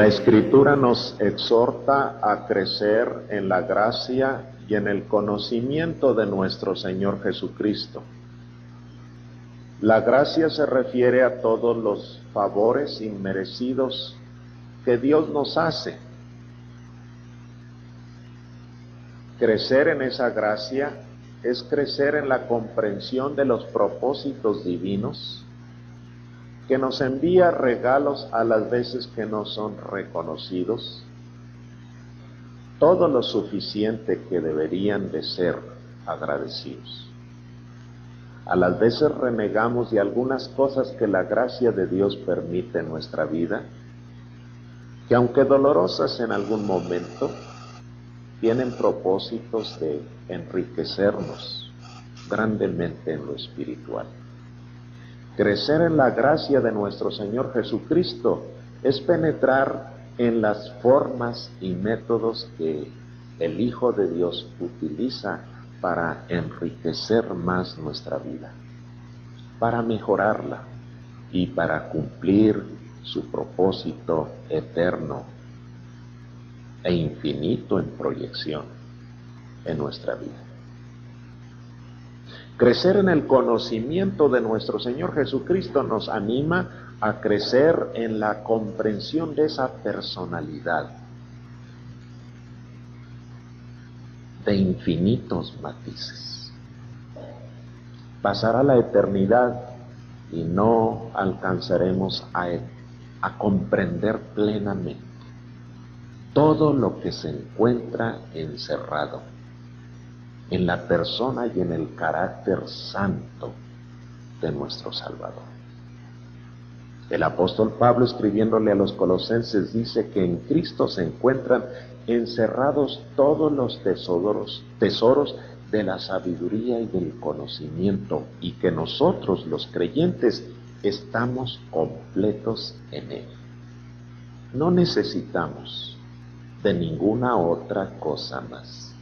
La Escritura nos exhorta a crecer en la gracia y en el conocimiento de nuestro Señor Jesucristo. La gracia se refiere a todos los favores inmerecidos que Dios nos hace. Crecer en esa gracia es crecer en la comprensión de los propósitos divinos, que nos envía regalos a las veces que no son reconocidos, todo lo suficiente que deberían de ser agradecidos. A las veces renegamos de algunas cosas que la gracia de Dios permite en nuestra vida, que aunque dolorosas en algún momento, tienen propósitos de enriquecernos grandemente en lo espiritual. Crecer en la gracia de nuestro Señor Jesucristo es penetrar en las formas y métodos que el Hijo de Dios utiliza para enriquecer más nuestra vida, para mejorarla y para cumplir su propósito eterno e infinito en proyección en nuestra vida. Crecer en el conocimiento de nuestro Señor Jesucristo nos anima a crecer en la comprensión de esa personalidad de infinitos matices. Pasará la eternidad y no alcanzaremos a comprender plenamente todo lo que se encuentra encerrado en la persona y en el carácter santo de nuestro Salvador. El apóstol Pablo, escribiéndole a los colosenses, dice que en Cristo se encuentran encerrados todos los tesoros de la sabiduría y del conocimiento, y que nosotros, los creyentes, estamos completos en Él. No necesitamos de ninguna otra cosa más.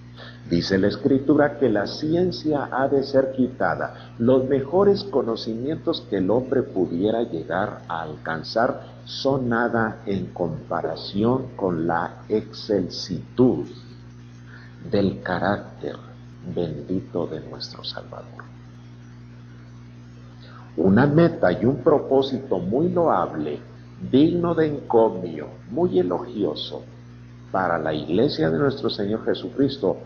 Dice la Escritura que la ciencia ha de ser quitada. Los mejores conocimientos que el hombre pudiera llegar a alcanzar son nada en comparación con la excelsitud del carácter bendito de nuestro Salvador. Una meta y un propósito muy loable, digno de encomio, muy elogioso para la iglesia de nuestro Señor Jesucristo,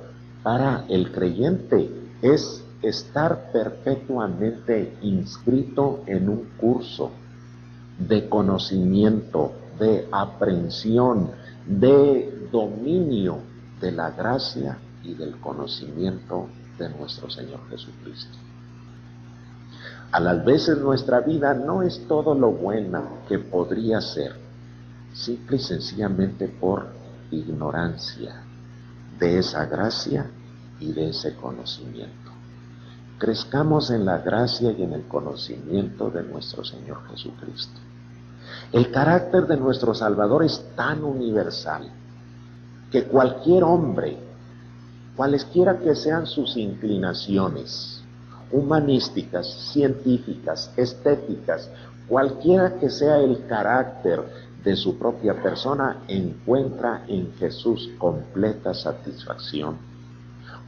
para el creyente, es estar perpetuamente inscrito en un curso de conocimiento, de aprehensión, de dominio de la gracia y del conocimiento de nuestro Señor Jesucristo. A las veces nuestra vida no es todo lo buena que podría ser, simple y sencillamente por ignorancia de esa gracia y de ese conocimiento. Crezcamos en la gracia y en el conocimiento de nuestro Señor Jesucristo. El carácter de nuestro Salvador es tan universal que cualquier hombre, cualesquiera que sean sus inclinaciones, humanísticas, científicas, estéticas, cualquiera que sea el carácter de su propia persona, encuentra en Jesús completa satisfacción.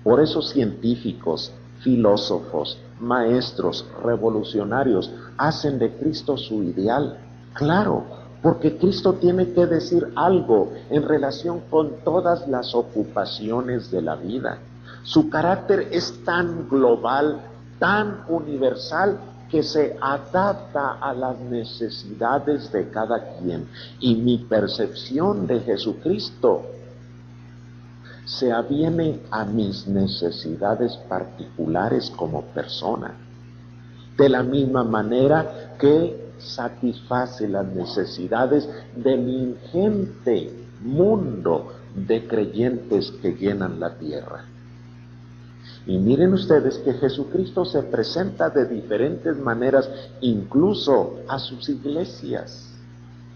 Por eso científicos, filósofos, maestros, revolucionarios hacen de Cristo su ideal. Claro, porque Cristo tiene que decir algo en relación con todas las ocupaciones de la vida. Su carácter es tan global, tan universal, que se adapta a las necesidades de cada quien. Y mi percepción de Jesucristo se aviene a mis necesidades particulares como persona, de la misma manera que satisface las necesidades del ingente mundo de creyentes que llenan la tierra. Y miren ustedes que Jesucristo se presenta de diferentes maneras, incluso a sus iglesias.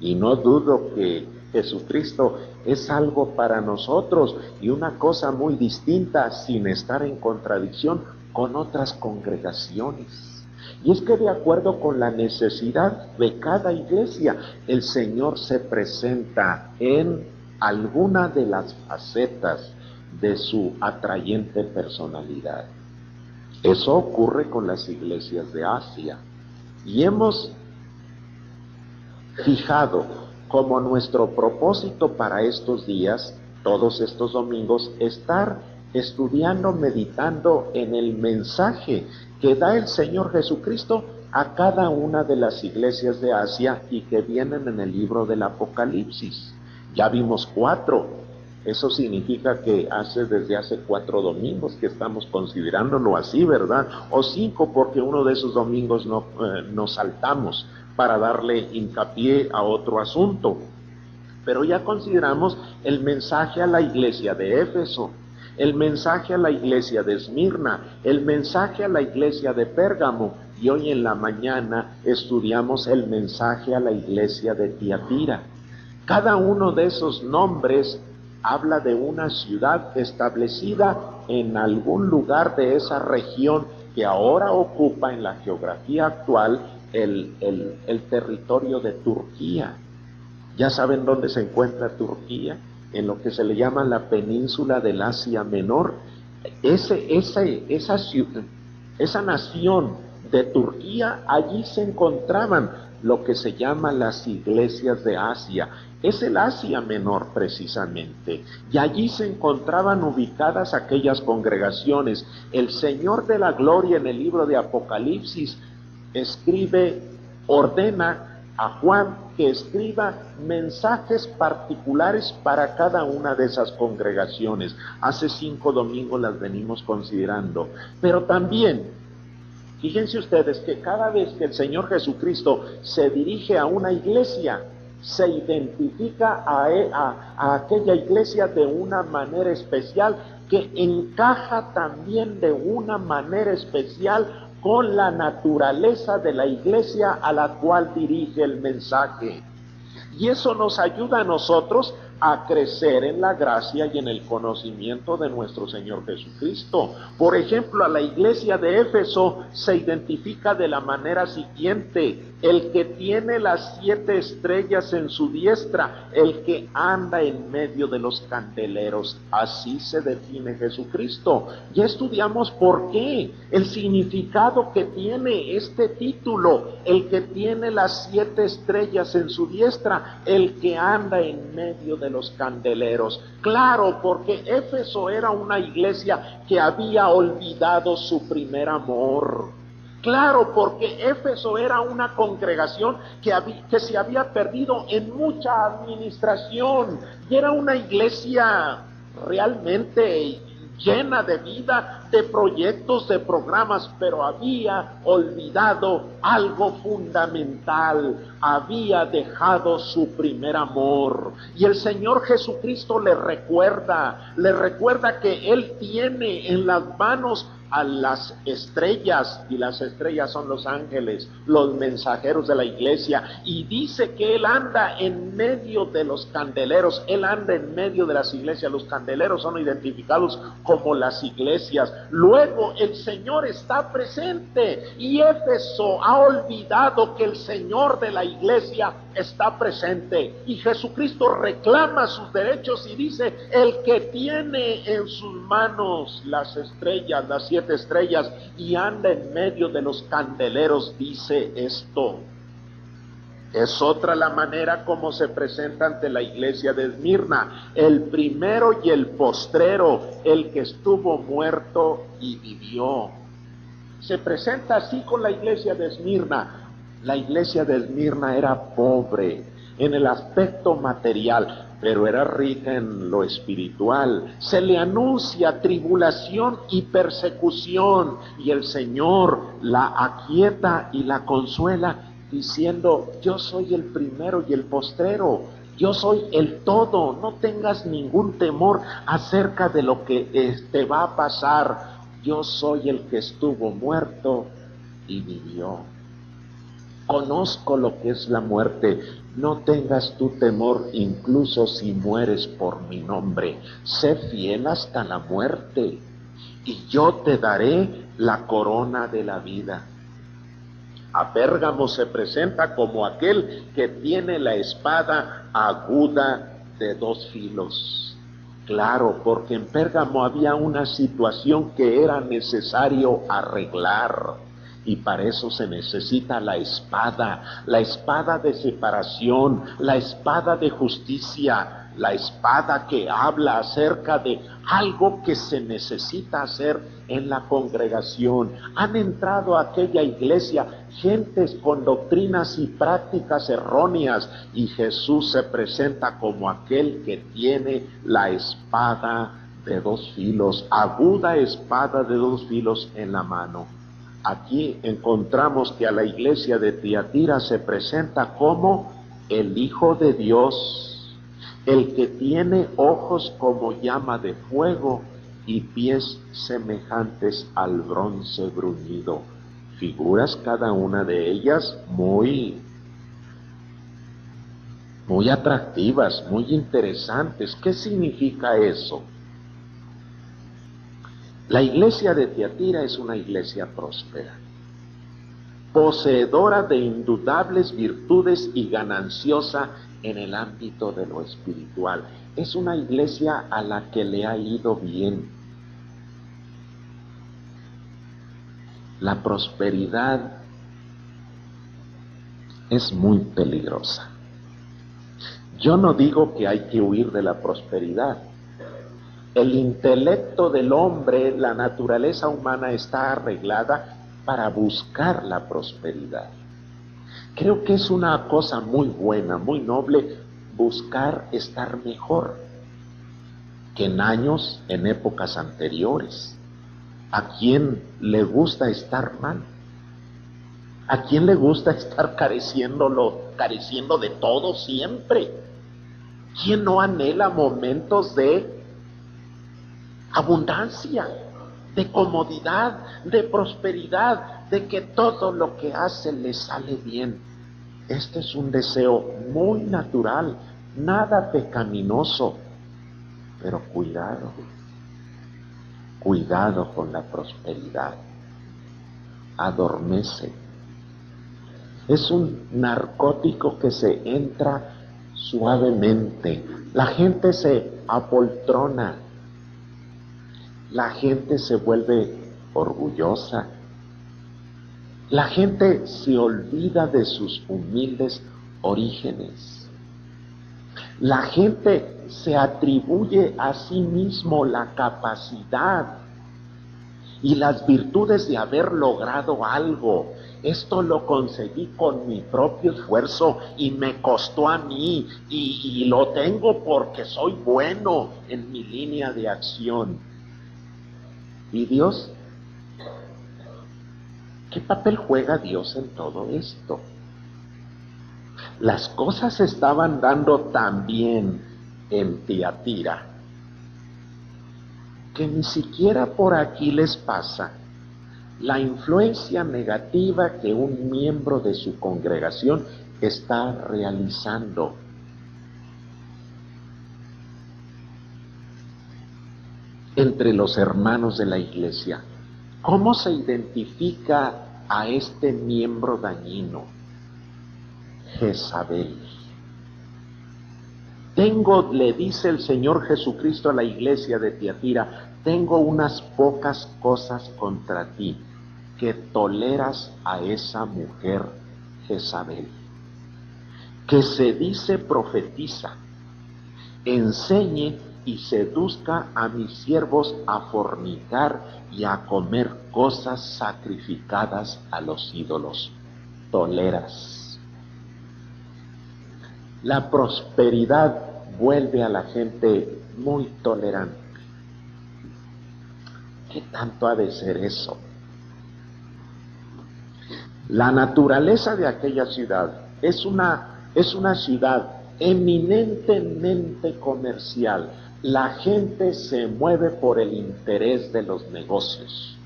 Y no dudo que Jesucristo es algo para nosotros y una cosa muy distinta, sin estar en contradicción con otras congregaciones. Y es que de acuerdo con la necesidad de cada iglesia, el Señor se presenta en alguna de las facetas de su atrayente personalidad. Eso ocurre con las iglesias de Asia. Y hemos fijado como nuestro propósito para estos días, todos estos domingos, estar estudiando, meditando en el mensaje que da el Señor Jesucristo a cada una de las iglesias de Asia y que vienen en el libro del Apocalipsis. Ya vimos 4. Eso significa que desde hace 4 domingos que estamos considerándolo así, ¿verdad? O 5 porque uno de esos domingos nos saltamos para darle hincapié a otro asunto. Pero ya consideramos el mensaje a la iglesia de Éfeso, el mensaje a la iglesia de Esmirna, el mensaje a la iglesia de Pérgamo, y hoy en la mañana estudiamos el mensaje a la iglesia de Tiatira. Cada uno de esos nombres habla de una ciudad establecida en algún lugar de esa región que ahora ocupa en la geografía actual el territorio de Turquía. ¿Ya saben dónde se encuentra Turquía? En lo que se le llama la península del Asia Menor. Esa nación de Turquía, allí se encontraban lo que se llama las iglesias de Asia. Es el Asia Menor precisamente, y allí se encontraban ubicadas aquellas congregaciones. El Señor de la Gloria en el libro de Apocalipsis ordena a Juan que escriba mensajes particulares para cada una de esas congregaciones. Hace 5 domingos las venimos considerando, pero también fíjense ustedes que cada vez que el Señor Jesucristo se dirige a una iglesia, se identifica a aquella iglesia de una manera especial, que encaja también de una manera especial con la naturaleza de la iglesia a la cual dirige el mensaje. Y eso nos ayuda a nosotros a crecer en la gracia y en el conocimiento de nuestro Señor Jesucristo. Por ejemplo, a la iglesia de Éfeso se identifica de la manera siguiente: el que tiene las 7 estrellas en su diestra, el que anda en medio de los candeleros. Así se define Jesucristo. Ya estudiamos por qué, el significado que tiene este título: el que tiene las 7 estrellas en su diestra, el que anda en medio de los candeleros. Claro, porque Éfeso era una iglesia que había olvidado su primer amor. Claro, porque Éfeso era una congregación que se había perdido en mucha administración, y era una iglesia realmente llena de vida, de proyectos, de programas, pero había olvidado algo fundamental: había dejado su primer amor. Y el Señor Jesucristo le recuerda que Él tiene en las manos a las estrellas, y las estrellas son los ángeles, los mensajeros de la iglesia, y dice que Él anda en medio de los candeleros. Él anda en medio de las iglesias. Los candeleros son identificados como las iglesias. Luego el Señor está presente, y Éfeso ha olvidado que el Señor de la iglesia está presente, y Jesucristo reclama sus derechos y dice: el que tiene en sus manos las estrellas, las 7 estrellas, y anda en medio de los candeleros, dice esto. Es otra la manera como se presenta ante la iglesia de Esmirna: el primero y el postrero, el que estuvo muerto y vivió. Se presenta así con la iglesia de Esmirna. La iglesia de Esmirna era pobre en el aspecto material, pero era rica en lo espiritual. Se le anuncia tribulación y persecución, y el Señor la aquieta y la consuela diciendo: yo soy el primero y el postrero, yo soy el todo, no tengas ningún temor acerca de lo que te va a pasar. Yo soy el que estuvo muerto y vivió. Conozco lo que es la muerte. No tengas tu temor, incluso si mueres por mi nombre. Sé fiel hasta la muerte, y yo te daré la corona de la vida. A Pérgamo se presenta como aquel que tiene la espada aguda de 2 filos. Claro, porque en Pérgamo había una situación que era necesario arreglar. Y para eso se necesita la espada de separación, la espada de justicia, la espada que habla acerca de algo que se necesita hacer en la congregación. Han entrado a aquella iglesia gentes con doctrinas y prácticas erróneas, y Jesús se presenta como aquel que tiene la espada de 2 filos, aguda espada de 2 filos en la mano. Aquí encontramos que a la iglesia de Tiatira se presenta como el Hijo de Dios, el que tiene ojos como llama de fuego y pies semejantes al bronce bruñido. Figuras cada una de ellas muy atractivas, muy interesantes. ¿Qué significa eso? La iglesia de Tiatira es una iglesia próspera, poseedora de indudables virtudes y gananciosa en el ámbito de lo espiritual. Es una iglesia a la que le ha ido bien. La prosperidad es muy peligrosa. Yo no digo que hay que huir de la prosperidad. El intelecto del hombre, la naturaleza humana está arreglada para buscar la prosperidad. Creo que es una cosa muy buena, muy noble, buscar estar mejor que en épocas anteriores. ¿A quién le gusta estar mal? ¿A quién le gusta estar careciendo de todo siempre? ¿Quién no anhela momentos de abundancia, de comodidad, de prosperidad, de que todo lo que hace le sale bien? Este es un deseo muy natural, nada pecaminoso, pero cuidado con la prosperidad, adormece. Es un narcótico que se entra suavemente, la gente se apoltrona, la gente se vuelve orgullosa, la gente se olvida de sus humildes orígenes, la gente se atribuye a sí mismo la capacidad y las virtudes de haber logrado algo. Esto lo conseguí con mi propio esfuerzo y me costó a mí y lo tengo porque soy bueno en mi línea de acción. ¿Y Dios? ¿Qué papel juega Dios en todo esto? Las cosas se estaban dando tan bien en Tiatira que ni siquiera por aquí les pasa la influencia negativa que un miembro de su congregación está realizando. Entre los hermanos de la iglesia, ¿cómo se identifica a este miembro dañino? Jezabel. Le dice el Señor Jesucristo a la iglesia de Tiatira, tengo unas pocas cosas contra ti, que toleras a esa mujer Jezabel, que se dice profetiza, enseñe y seduzca a mis siervos a fornicar y a comer cosas sacrificadas a los ídolos. Toleras. La prosperidad vuelve a la gente muy tolerante. ¿Qué tanto ha de ser eso? La naturaleza de aquella ciudad es una ciudad eminentemente comercial. La gente se mueve por el interés de los negocios.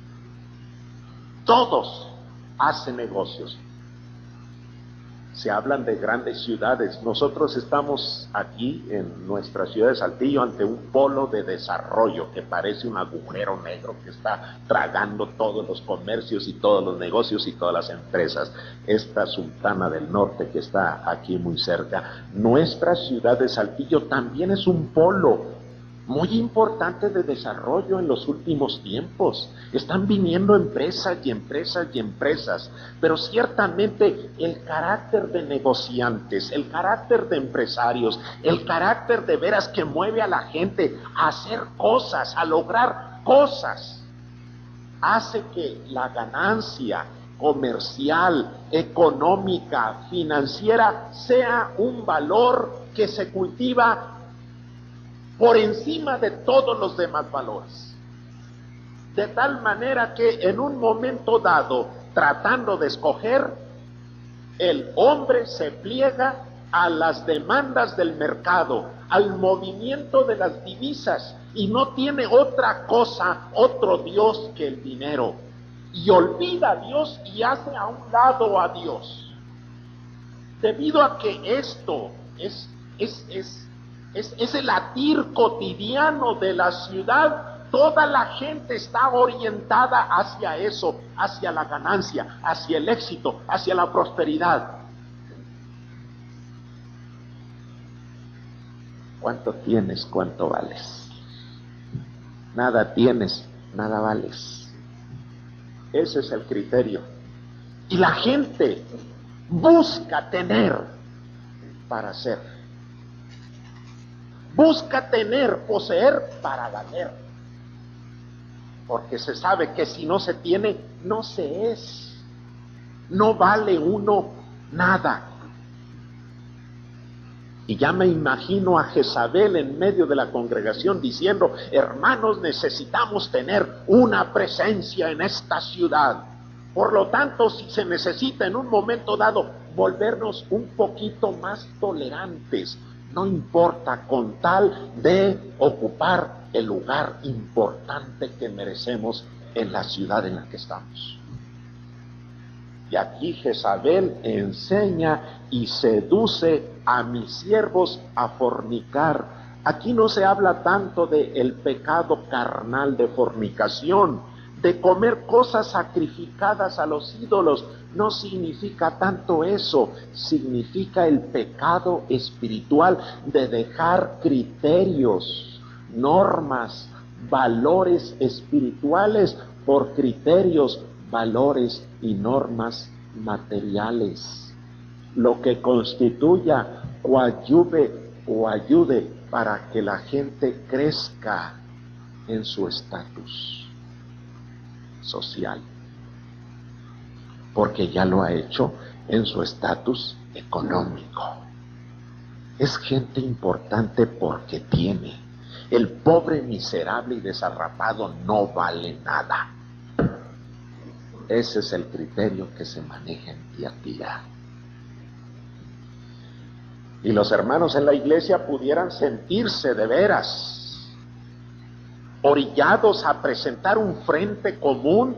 Todos hacen negocios. Se hablan de grandes ciudades. Nosotros estamos aquí en nuestra ciudad de Saltillo ante un polo de desarrollo que parece un agujero negro que está tragando todos los comercios y todos los negocios y todas las empresas. Esta Sultana del Norte que está aquí muy cerca, nuestra ciudad de Saltillo también es un polo muy importante de desarrollo en los últimos tiempos. Están viniendo empresas y empresas y empresas, pero ciertamente el carácter de negociantes, el carácter de empresarios, el carácter de veras que mueve a la gente a hacer cosas, a lograr cosas, hace que la ganancia comercial, económica, financiera sea un valor que se cultiva por encima de todos los demás valores. De tal manera que en un momento dado, tratando de escoger, el hombre se pliega a las demandas del mercado, al movimiento de las divisas, y no tiene otra cosa, otro Dios que el dinero. Y olvida a Dios y hace a un lado a Dios. Debido a que esto es el latir cotidiano de la ciudad, toda la gente está orientada hacia eso, hacia la ganancia, hacia el éxito, hacia la prosperidad. ¿Cuánto tienes? ¿Cuánto vales? Nada tienes, nada vales. Ese es el criterio. Y la gente busca tener para ser. Busca tener, poseer para valer. Porque se sabe que si no se tiene, no se es. No vale uno nada. Y ya me imagino a Jezabel en medio de la congregación diciendo: hermanos, necesitamos tener una presencia en esta ciudad. Por lo tanto, si se necesita en un momento dado volvernos un poquito más tolerantes, no importa, con tal de ocupar el lugar importante que merecemos en la ciudad en la que estamos. Y aquí Jezabel enseña y seduce a mis siervos a fornicar. Aquí no se habla tanto del pecado carnal de fornicación, de comer cosas sacrificadas a los ídolos. No significa tanto eso, significa el pecado espiritual de dejar criterios, normas, valores espirituales por criterios, valores y normas materiales. Lo que constituya coadyuve o ayude para que la gente crezca en su estatus social, porque ya lo ha hecho en su estatus económico. Es gente importante porque tiene. El pobre, miserable y desarrapado no vale nada. Ese es el criterio que se maneja en Tiatira. Y los hermanos en la iglesia pudieran sentirse de veras orillados a presentar un frente común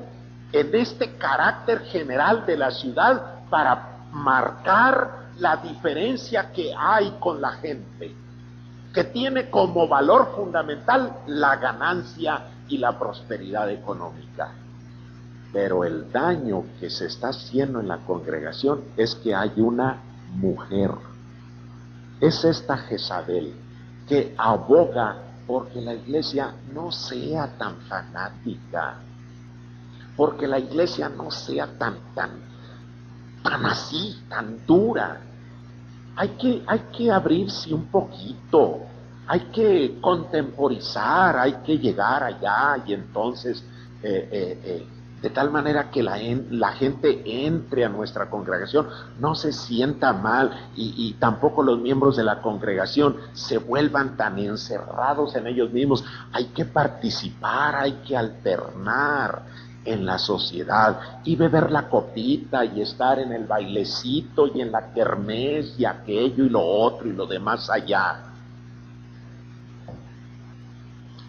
en este carácter general de la ciudad para marcar la diferencia que hay con la gente, que tiene como valor fundamental la ganancia y la prosperidad económica. Pero el daño que se está haciendo en la congregación es que hay una mujer. Es esta Jezabel que aboga porque la iglesia no sea tan fanática, porque la iglesia no sea tan así, tan dura. Hay que abrirse un poquito, hay que contemporizar, hay que llegar allá y entonces de tal manera que la gente entre a nuestra congregación, no se sienta mal y tampoco los miembros de la congregación se vuelvan tan encerrados en ellos mismos. Hay que participar, hay que alternar en la sociedad y beber la copita y estar en el bailecito y en la kermés y aquello y lo otro y lo demás allá.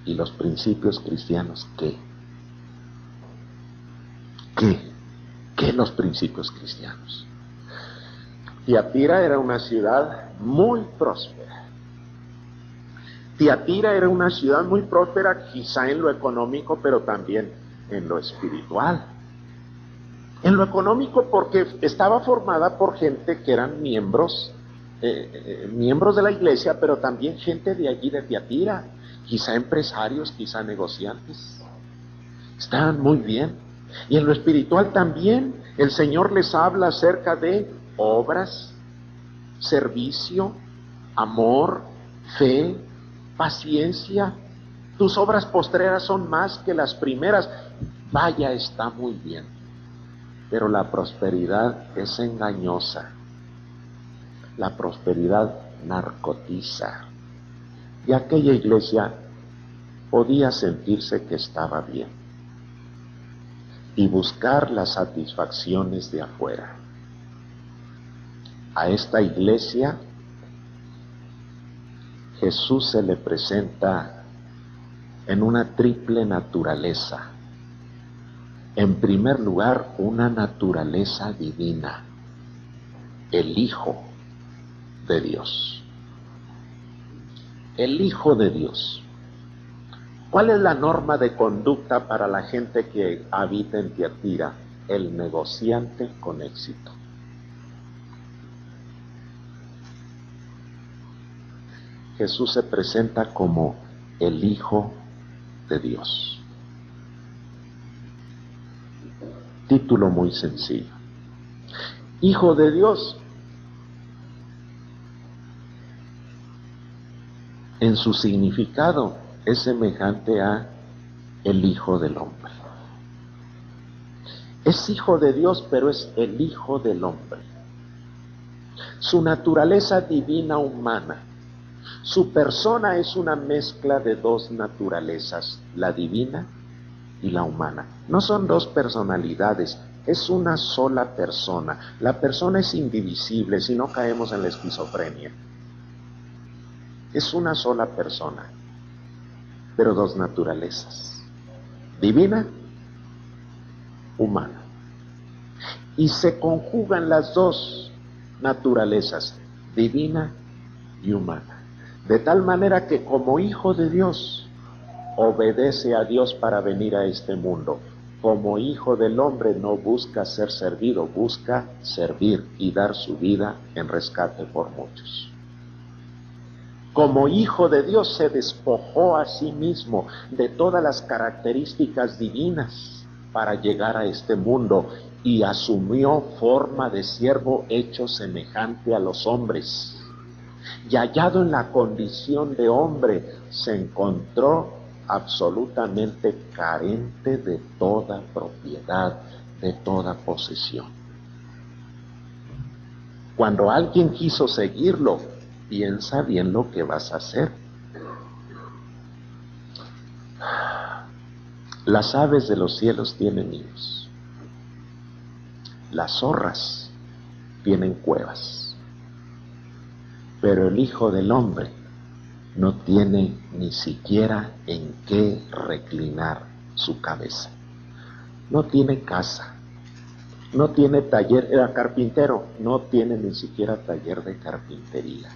¿Y los principios cristianos qué? ¿Qué los principios cristianos? Tiatira era una ciudad muy próspera. Tiatira era una ciudad muy próspera, quizá en lo económico, pero también en lo espiritual. En lo económico porque estaba formada por gente que eran miembros de la iglesia, pero también gente de allí de Tiatira, quizá empresarios, quizá negociantes. Estaban muy bien. Y en lo espiritual también el Señor les habla acerca de obras, servicio, amor, fe, paciencia. Tus obras postreras son más que las primeras. Vaya, está muy bien. Pero la prosperidad es engañosa. La prosperidad narcotiza. Y aquella iglesia podía sentirse que estaba bien y buscar las satisfacciones de afuera. A esta iglesia Jesús se le presenta en una triple naturaleza. En primer lugar, una naturaleza divina, el Hijo de Dios. El Hijo de Dios. ¿Cuál es la norma de conducta para la gente que habita en Tiatira? El negociante con éxito. Jesús se presenta como el Hijo de Dios. Título muy sencillo. Hijo de Dios. En su significado es semejante a el Hijo del Hombre. Es Hijo de Dios, pero es el Hijo del Hombre. Su naturaleza divina humana. Su persona es una mezcla de dos naturalezas, la divina y la humana. No son dos personalidades, es una sola persona. La persona es indivisible, si no caemos en la esquizofrenia. Es una sola persona, pero dos naturalezas, divina, humana. Y se conjugan las dos naturalezas, divina y humana. De tal manera que como Hijo de Dios, obedece a Dios para venir a este mundo. Como Hijo del Hombre no busca ser servido, busca servir y dar su vida en rescate por muchos. Como Hijo de Dios se despojó a sí mismo de todas las características divinas para llegar a este mundo y asumió forma de siervo hecho semejante a los hombres. Y hallado en la condición de hombre, se encontró absolutamente carente de toda propiedad, de toda posesión. Cuando alguien quiso seguirlo, piensa bien lo que vas a hacer. Las aves de los cielos tienen nidos. Las zorras tienen cuevas. Pero el Hijo del Hombre no tiene ni siquiera en qué reclinar su cabeza. No tiene casa, no tiene taller, era carpintero, no tiene ni siquiera taller de carpintería.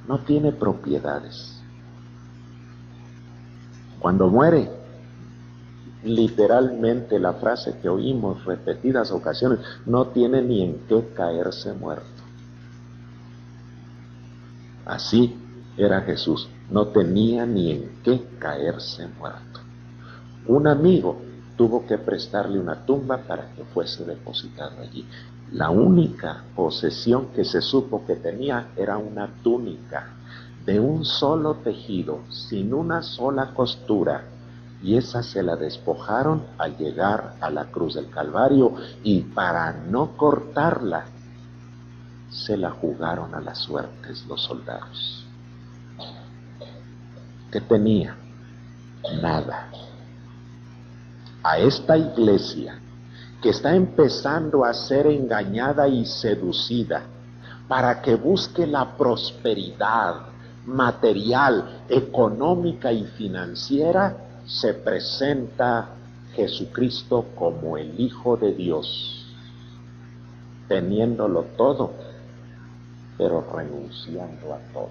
No tiene propiedades. Cuando muere, literalmente la frase que oímos repetidas ocasiones, no tiene ni en qué caerse muerto. Así era Jesús, no tenía ni en qué caerse muerto. Un amigo tuvo que prestarle una tumba para que fuese depositado allí. La única posesión que se supo que tenía era una túnica de un solo tejido, sin una sola costura, y esa se la despojaron al llegar a la cruz del Calvario, y para no cortarla, se la jugaron a las suertes los soldados. ¿Qué tenía? Nada. A esta iglesia que está empezando a ser engañada y seducida para que busque la prosperidad material, económica y financiera, se presenta Jesucristo como el Hijo de Dios. teniéndolo todo, pero renunciando a todo.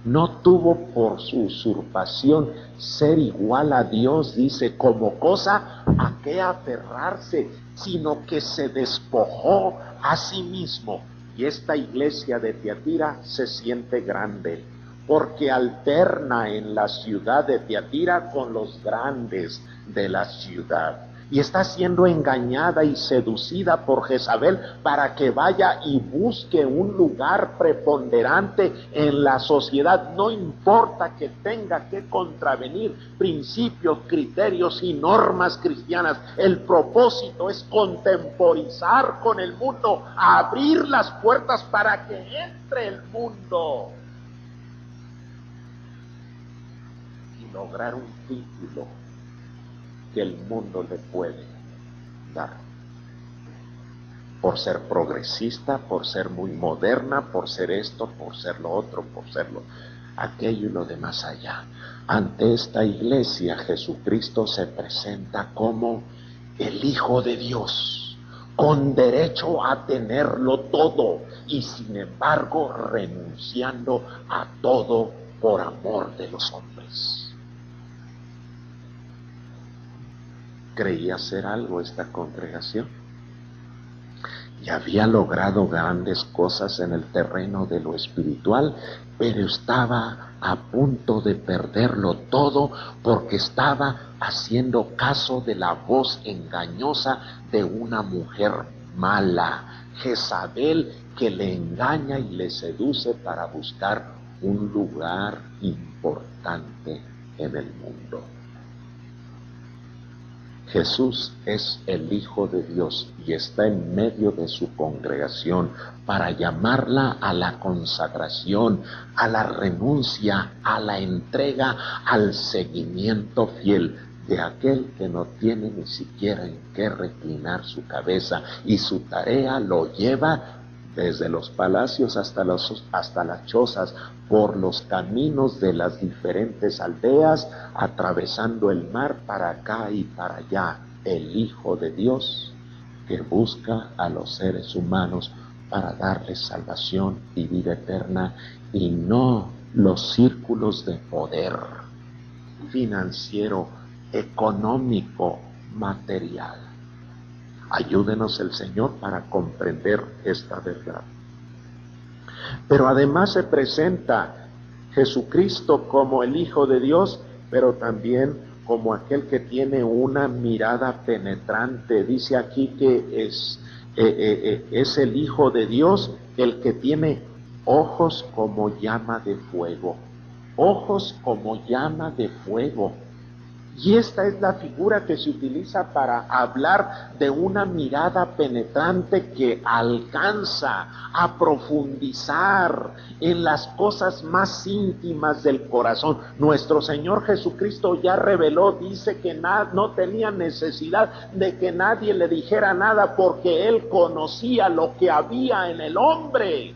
No tuvo por su usurpación ser igual a Dios, dice, como cosa a que aferrarse, sino que se despojó a sí mismo. Y esta iglesia de Tiatira se siente grande, porque alterna en la ciudad de Tiatira con los grandes de la ciudad. Y está siendo engañada y seducida por Jezabel para que vaya y busque un lugar preponderante en la sociedad. No importa que tenga que contravenir principios, criterios y normas cristianas. El propósito es contemporizar con el mundo, abrir las puertas para que entre el mundo y lograr un título que el mundo le puede dar, por ser progresista, por ser muy moderna, por ser esto, por ser lo otro, por ser lo aquello y lo de más allá. Ante esta iglesia, Jesucristo se presenta como el Hijo de Dios, con derecho a tenerlo todo, y sin embargo renunciando a todo por amor de los hombres. Creía hacer algo esta congregación y había logrado grandes cosas en el terreno de lo espiritual, pero estaba a punto de perderlo todo porque estaba haciendo caso de la voz engañosa de una mujer mala, Jezabel, que le engaña y le seduce para buscar un lugar importante en el mundo. Jesús es el Hijo de Dios y está en medio de su congregación para llamarla a la consagración, a la renuncia, a la entrega, al seguimiento fiel de aquel que no tiene ni siquiera en qué reclinar su cabeza, y su tarea lo lleva desde los palacios hasta las chozas, por los caminos de las diferentes aldeas, atravesando el mar para acá y para allá, el Hijo de Dios que busca a los seres humanos para darles salvación y vida eterna, y no los círculos de poder financiero, económico, material. Ayúdenos el Señor para comprender esta verdad. Pero además se presenta Jesucristo como el Hijo de Dios, pero también como aquel que tiene una mirada penetrante. Dice aquí que es el Hijo de Dios el que tiene ojos como llama de fuego. Ojos como llama de fuego. Y esta es la figura que se utiliza para hablar de una mirada penetrante que alcanza a profundizar en las cosas más íntimas del corazón. Nuestro Señor Jesucristo ya reveló, dice que no tenía necesidad de que nadie le dijera nada, porque Él conocía lo que había en el hombre.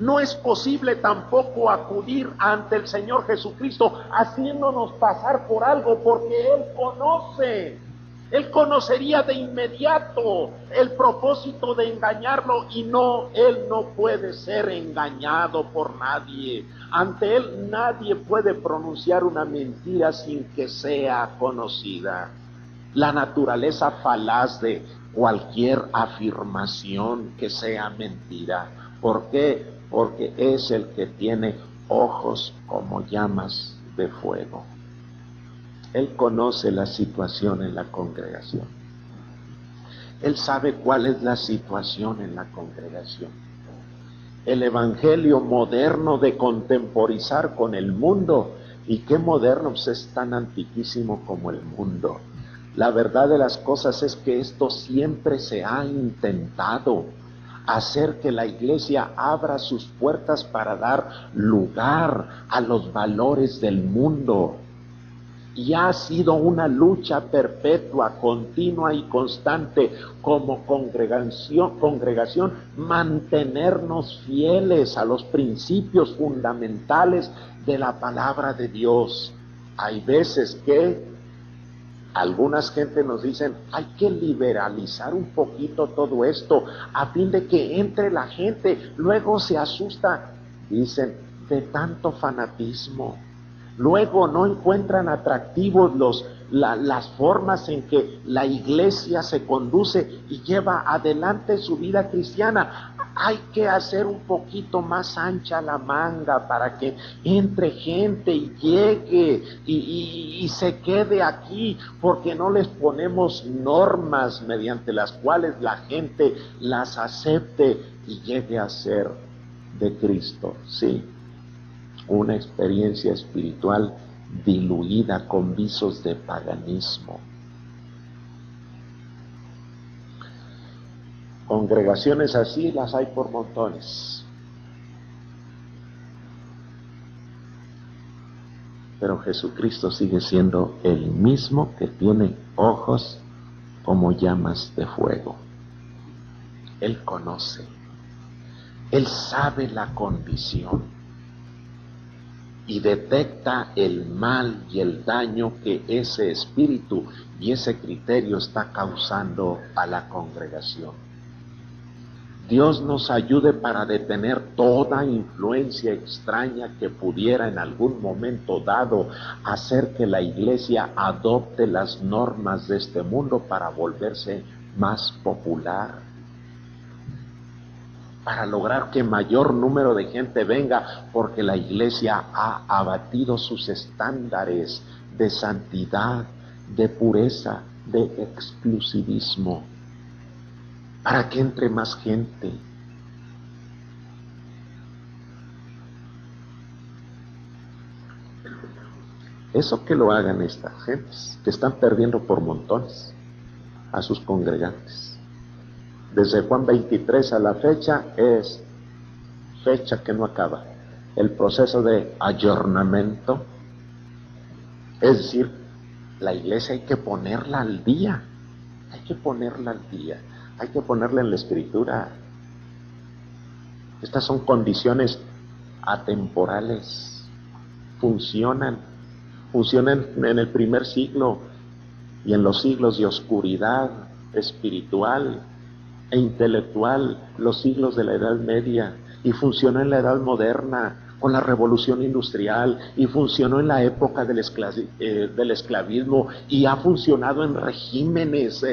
No es posible tampoco acudir ante el Señor Jesucristo haciéndonos pasar por algo, porque Él conoce. Él conocería de inmediato el propósito de engañarlo, y Él no puede ser engañado por nadie. Ante Él nadie puede pronunciar una mentira sin que sea conocida. La naturaleza falaz de cualquier afirmación que sea mentira. ¿Por qué? Porque es el que tiene ojos como llamas de fuego. Él conoce la situación en la congregación. Él sabe cuál es la situación en la congregación. El evangelio moderno de contemporizar con el mundo, y qué moderno, pues es tan antiquísimo como el mundo. La verdad de las cosas es que esto siempre se ha intentado, hacer que la iglesia abra sus puertas para dar lugar a los valores del mundo. Y ha sido una lucha perpetua, continua y constante como congregación, mantenernos fieles a los principios fundamentales de la palabra de Dios. Hay veces que Algunas gente nos dicen, hay que liberalizar un poquito todo esto a fin de que entre la gente, luego se asusta, dicen, de tanto fanatismo. Luego no encuentran atractivos las formas en que la iglesia se conduce y lleva adelante su vida cristiana. Hay que hacer un poquito más ancha la manga para que entre gente y llegue y se quede aquí, porque no les ponemos normas mediante las cuales la gente las acepte y llegue a ser de Cristo. Sí, una experiencia espiritual diluida con visos de paganismo. Congregaciones así las hay por montones. Pero Jesucristo sigue siendo el mismo, que tiene ojos como llamas de fuego. Él conoce, Él sabe la condición y detecta el mal y el daño que ese espíritu y ese criterio está causando a la congregación. Dios nos ayude para detener toda influencia extraña que pudiera en algún momento dado hacer que la iglesia adopte las normas de este mundo para volverse más popular, para lograr que mayor número de gente venga, porque la iglesia ha abatido sus estándares de santidad, de pureza, de exclusivismo, para que entre más gente. Eso que lo hagan estas gentes, que están perdiendo por montones a sus congregantes. Desde Juan 23 a la fecha es fecha que no acaba. El proceso de ayornamiento, es decir, la iglesia hay que ponerla al día, hay que ponerla al día, hay que ponerla en la escritura. Estas son condiciones atemporales, funcionan en el primer siglo y en los siglos de oscuridad espiritual e intelectual, los siglos de la Edad Media, y funcionó en la Edad Moderna con la Revolución Industrial, y funcionó en la época del esclavismo, y ha funcionado en regímenes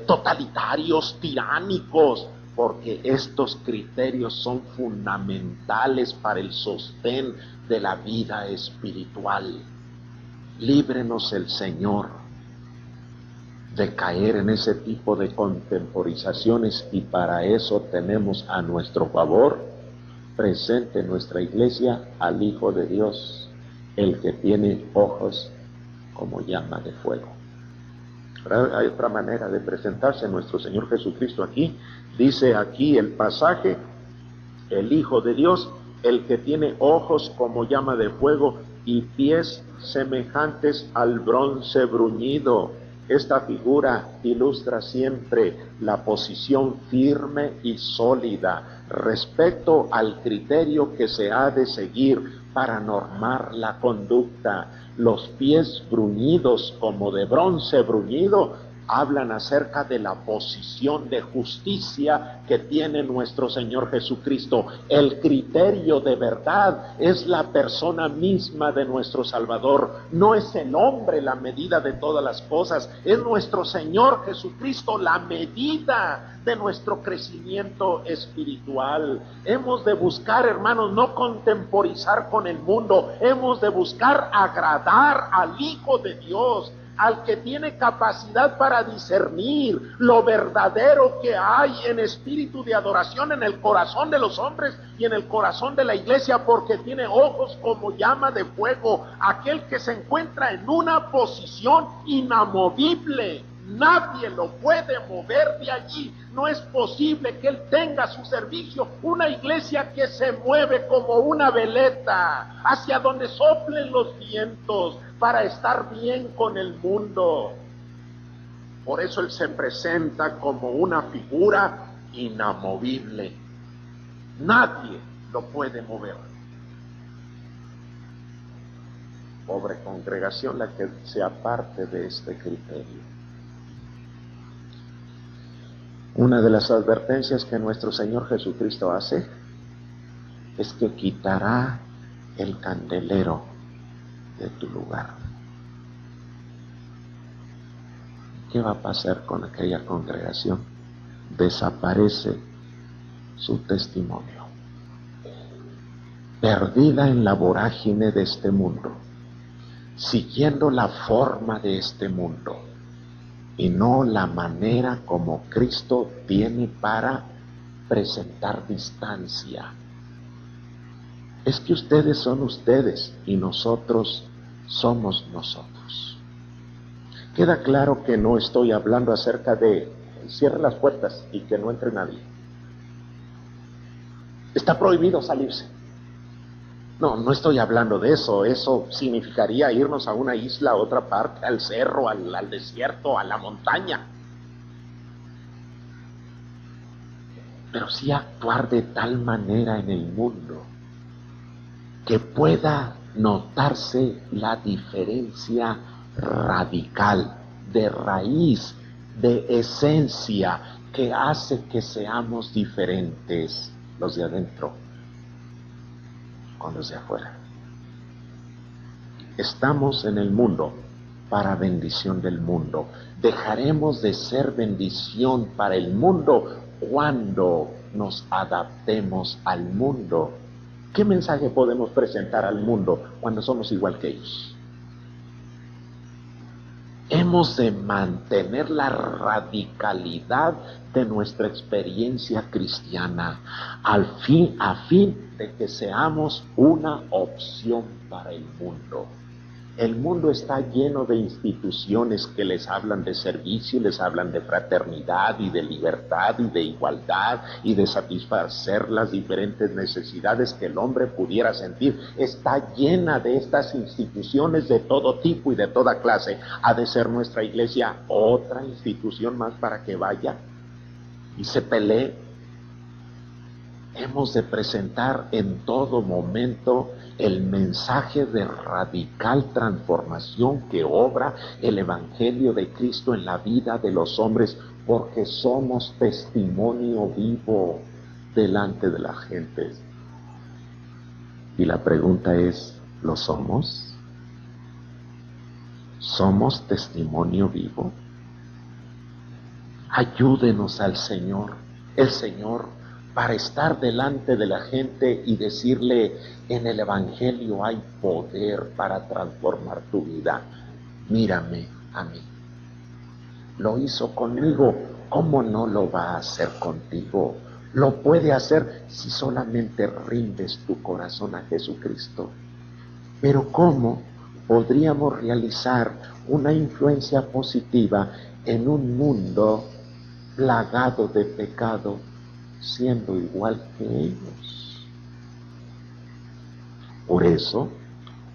totalitarios, tiránicos, porque estos criterios son fundamentales para el sostén de la vida espiritual. Líbrenos el Señor de caer en ese tipo de contemporizaciones, y para eso tenemos a nuestro favor presente en nuestra iglesia al Hijo de Dios, el que tiene ojos como llama de fuego. Pero hay otra manera de presentarse nuestro Señor Jesucristo aquí. Dice aquí el pasaje, el Hijo de Dios, el que tiene ojos como llama de fuego y pies semejantes al bronce bruñido. Esta figura ilustra siempre la posición firme y sólida respecto al criterio que se ha de seguir para normar la conducta. Los pies bruñidos como de bronce bruñido hablan acerca de la posición de justicia que tiene nuestro Señor Jesucristo. El criterio de verdad es la persona misma de nuestro Salvador. No es el hombre la medida de todas las cosas, es nuestro Señor Jesucristo la medida de nuestro crecimiento espiritual. Hemos de buscar, hermanos, no contemporizar con el mundo, hemos de buscar agradar al Hijo de Dios, al que tiene capacidad para discernir lo verdadero que hay en espíritu de adoración en el corazón de los hombres y en el corazón de la iglesia, porque tiene ojos como llama de fuego, aquel que se encuentra en una posición inamovible. Nadie lo puede mover de allí. No es posible que él tenga a su servicio una iglesia que se mueve como una veleta hacia donde soplen los vientos para estar bien con el mundo. Por eso él se presenta como una figura inamovible. Nadie lo puede mover. pobre congregación la que se aparte de este criterio. Una de las advertencias que nuestro Señor Jesucristo hace es que quitará el candelero de tu lugar. ¿Qué va a pasar con aquella congregación? Desaparece su testimonio, perdida en la vorágine de este mundo, siguiendo la forma de este mundo y no la manera como Cristo tiene para presentar distancia. Es que ustedes son ustedes y nosotros somos nosotros. Queda claro que no estoy hablando acerca de cierre las puertas y que no entre nadie. Está prohibido salirse. No estoy hablando de eso. Eso significaría irnos a una isla, a otra parte, al cerro, al desierto, a la montaña. Pero sí actuar de tal manera en el mundo que pueda notarse la diferencia radical, de raíz, de esencia, que hace que seamos diferentes los de adentro con los de afuera. Estamos en el mundo para bendición del mundo. Dejaremos de ser bendición para el mundo cuando nos adaptemos al mundo. ¿Qué mensaje podemos presentar al mundo cuando somos igual que ellos? Hemos de mantener la radicalidad de nuestra experiencia cristiana a fin de que seamos una opción para el mundo. El mundo está lleno de instituciones que les hablan de servicio, les hablan de fraternidad y de libertad y de igualdad y de satisfacer las diferentes necesidades que el hombre pudiera sentir. Está llena de estas instituciones de todo tipo y de toda clase. ¿Ha de ser nuestra iglesia otra institución más para que vaya y se pelee? Hemos de presentar en todo momento el mensaje de radical transformación que obra el Evangelio de Cristo en la vida de los hombres, porque somos testimonio vivo delante de la gente. Y la pregunta es, ¿lo somos? ¿Somos testimonio vivo? Ayúdenos al Señor, el Señor, para estar delante de la gente y decirle, en el Evangelio hay poder para transformar tu vida. Mírame a mí. Lo hizo conmigo, ¿cómo no lo va a hacer contigo? Lo puede hacer si solamente rindes tu corazón a Jesucristo. Pero ¿cómo podríamos realizar una influencia positiva en un mundo plagado de pecado, siendo igual que ellos? Por eso,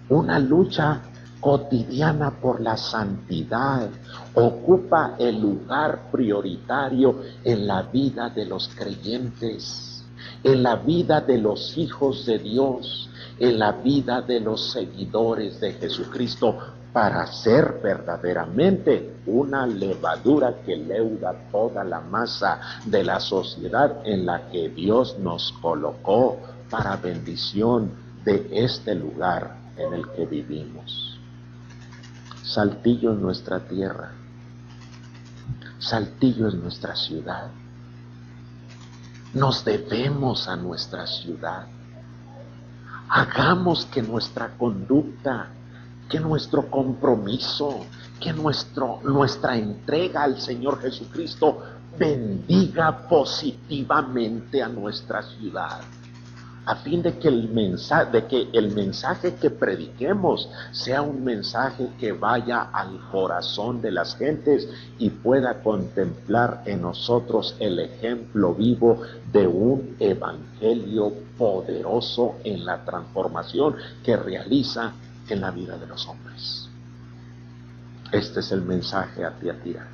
una lucha cotidiana por la santidad ocupa el lugar prioritario en la vida de los creyentes, en la vida de los hijos de Dios, en la vida de los seguidores de Jesucristo, para ser verdaderamente una levadura que leuda toda la masa de la sociedad en la que Dios nos colocó para bendición de este lugar en el que vivimos. Saltillo es nuestra tierra, Saltillo es nuestra ciudad. Nos debemos a nuestra ciudad. Hagamos que nuestra conducta, que nuestro compromiso, que nuestra entrega al Señor Jesucristo bendiga positivamente a nuestra ciudad, a fin de que el mensaje que prediquemos sea un mensaje que vaya al corazón de las gentes y pueda contemplar en nosotros el ejemplo vivo de un evangelio poderoso en la transformación que realiza en la vida de los hombres. Este es el mensaje a Tiatira,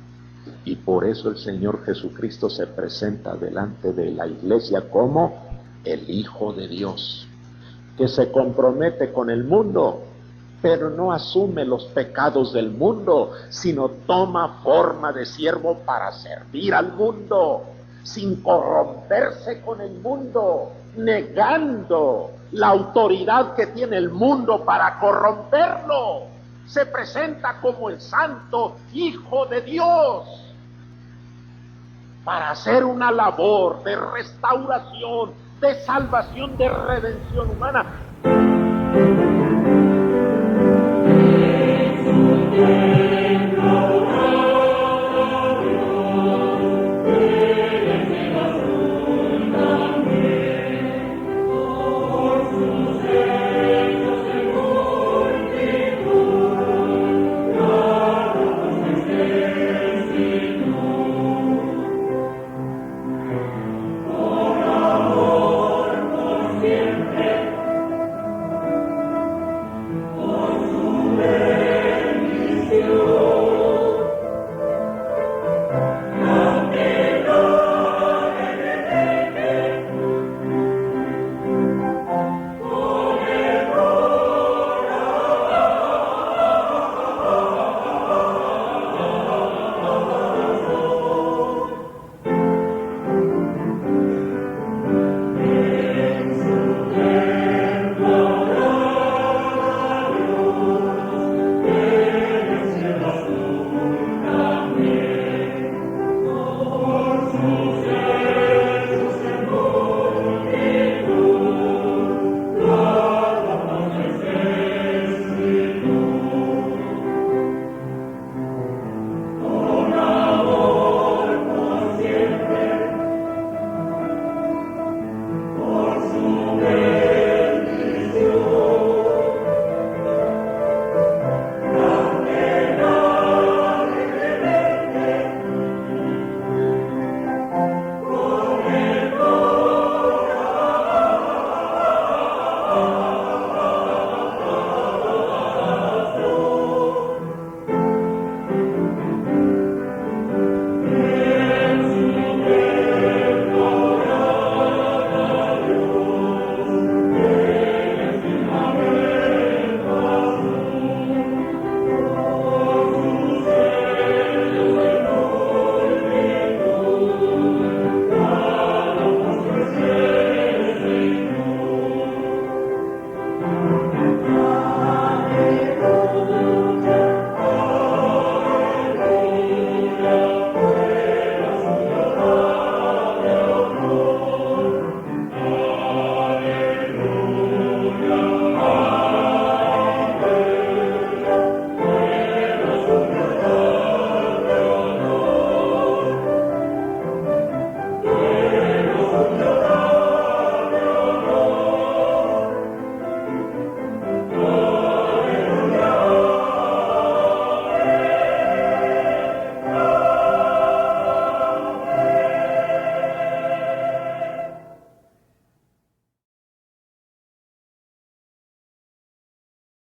y por eso el Señor Jesucristo se presenta delante de la iglesia como el Hijo de Dios, que se compromete con el mundo pero no asume los pecados del mundo, sino toma forma de siervo para servir al mundo, sin corromperse con el mundo, negando la autoridad que tiene el mundo para corromperlo. Se presenta como el santo Hijo de Dios para hacer una labor de restauración, de salvación, de redención humana.